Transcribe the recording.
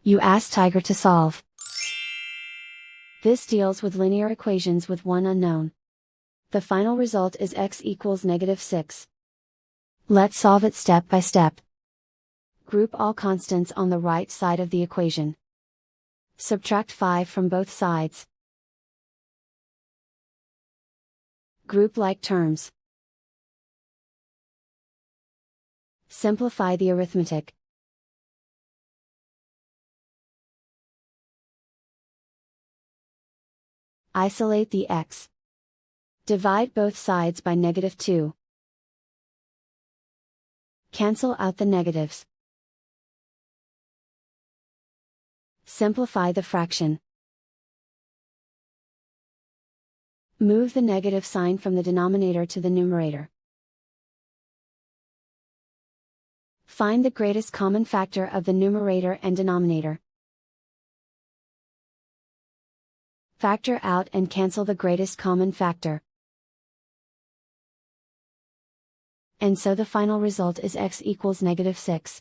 You ask Tiger to solve. This deals with linear equations with one unknown. The final result is x equals -6. Let's solve it step by step. Group all constants on the right side of the equation. Subtract 5 from both sides. Group like terms. Simplify the arithmetic. Isolate the x. Divide both sides by -2. Cancel out the negatives. Simplify the fraction. Move the negative sign from the denominator to the numerator. Find the greatest common factor of the numerator and denominator. Factor out and cancel the greatest common factor. And so the final result is x equals -6.